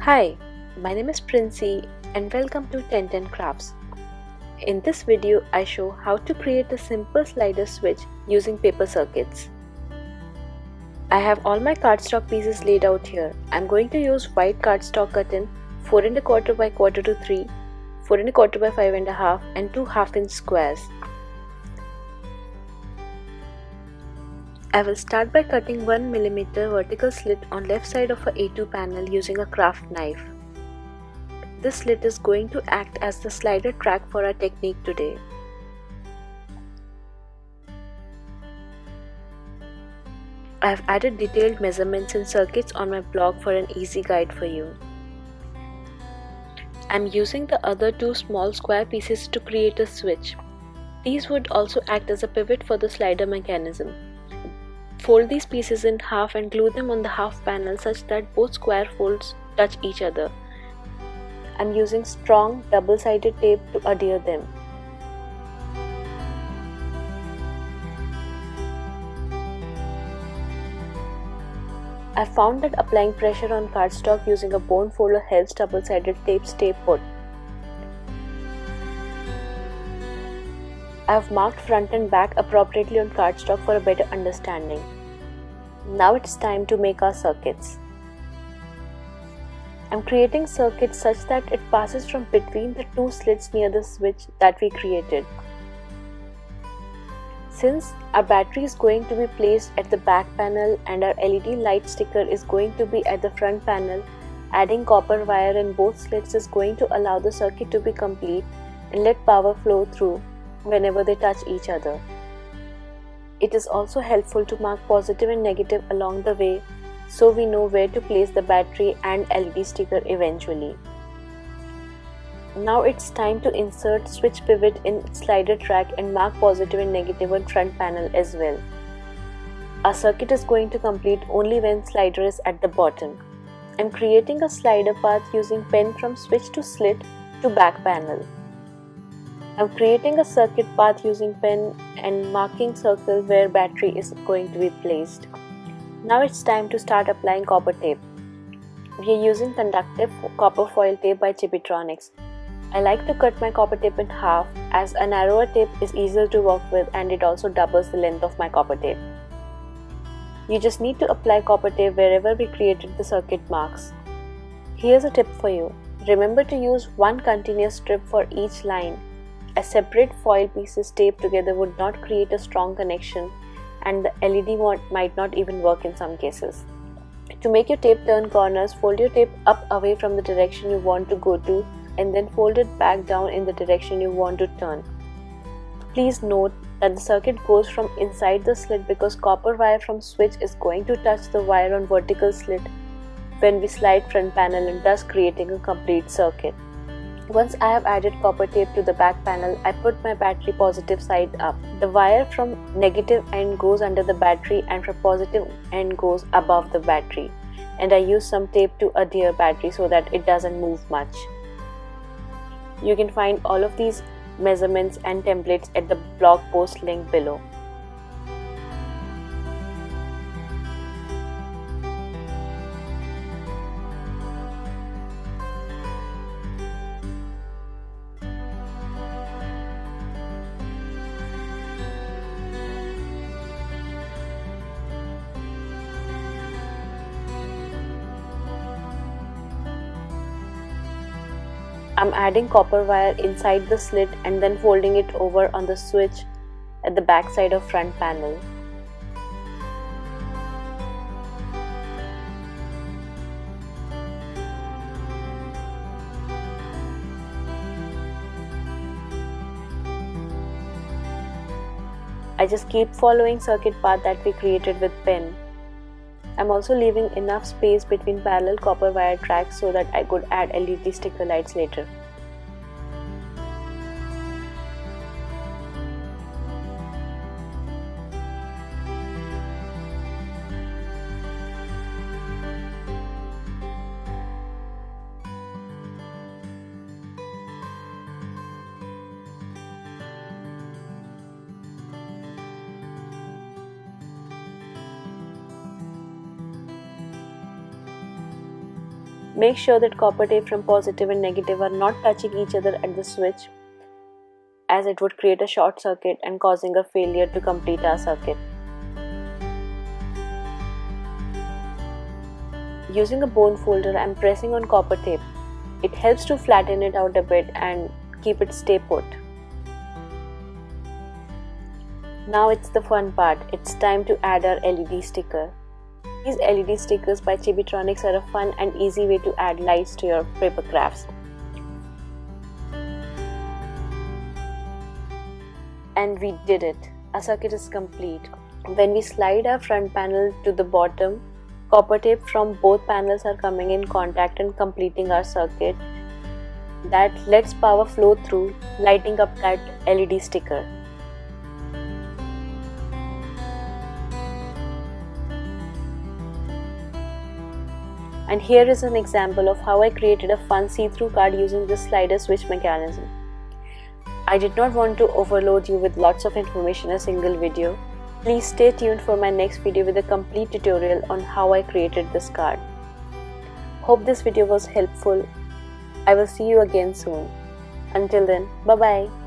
Hi, my name is Princey and welcome to 1010 Crafts. In this video, I show how to create a simple slider switch using paper circuits. I have all my cardstock pieces laid out here. I'm going to use white cardstock cut in 4 1/4 by 1/4 to 3, 4 1/4 by 5 1/2 and 2 1/2-inch squares. I will start by cutting 1 mm vertical slit on left side of a A2 panel using a craft knife. This slit is going to act as the slider track for our technique today. I have added detailed measurements and circuits on my blog for an easy guide for you. I am using the other two small square pieces to create a switch. These would also act as a pivot for the slider mechanism. Fold these pieces in half and glue them on the half panel such that both square folds touch each other. I'm using strong double-sided tape to adhere them. I found that applying pressure on cardstock using a bone folder helps double-sided tape stay put. I have marked front and back appropriately on cardstock for a better understanding. Now it's time to make our circuits. I'm creating circuits such that it passes from between the two slits near the switch that we created. Since our battery is going to be placed at the back panel and our LED light sticker is going to be at the front panel, adding copper wire in both slits is going to allow the circuit to be complete and let power flow through whenever they touch each other. It is also helpful to mark positive and negative along the way so we know where to place the battery and LED sticker eventually. Now it's time to insert switch pivot in slider track and mark positive and negative on front panel as well. Our circuit is going to complete only when slider is at the bottom. I'm creating a slider path using pen from switch to slit to back panel. I'm creating a circuit path using pen and marking circle where battery is going to be placed. Now it's time to start applying copper tape. We are using conductive copper foil tape by Chibitronics. I like to cut my copper tape in half as a narrower tape is easier to work with and it also doubles the length of my copper tape. You just need to apply copper tape wherever we created the circuit marks. Here's a tip for you. Remember to use one continuous strip for each line. As separate foil pieces taped together would not create a strong connection and the LED might not even work in some cases. To make your tape turn corners, fold your tape up away from the direction you want to go to and then fold it back down in the direction you want to turn. Please note that the circuit goes from inside the slit because copper wire from switch is going to touch the wire on vertical slit when we slide front panel and thus creating a complete circuit. Once I have added copper tape to the back panel, I put my battery positive side up. The wire from negative end goes under the battery and from positive end goes above the battery. And I use some tape to adhere battery so that it doesn't move much. You can find all of these measurements and templates at the blog post link below. I'm adding copper wire inside the slit and then folding it over on the switch at the back side of front panel. I just keep following circuit path that we created with pen. I'm also leaving enough space between parallel copper wire tracks so that I could add LED sticker lights later. Make sure that copper tape from positive and negative are not touching each other at the switch, as it would create a short circuit and causing a failure to complete our circuit. Using a bone folder, I am pressing on copper tape. It helps to flatten it out a bit and keep it stay put. Now it's the fun part. It's time to add our LED sticker. These LED stickers by Chibitronics are a fun and easy way to add lights to your paper crafts. And we did it. Our circuit is complete. When we slide our front panel to the bottom, copper tape from both panels are coming in contact and completing our circuit. That lets power flow through, lighting up that LED sticker. And here is an example of how I created a fun see-through card using this slider switch mechanism. I did not want to overload you with lots of information in a single video. Please stay tuned for my next video with a complete tutorial on how I created this card. Hope this video was helpful. I will see you again soon. Until then, bye bye.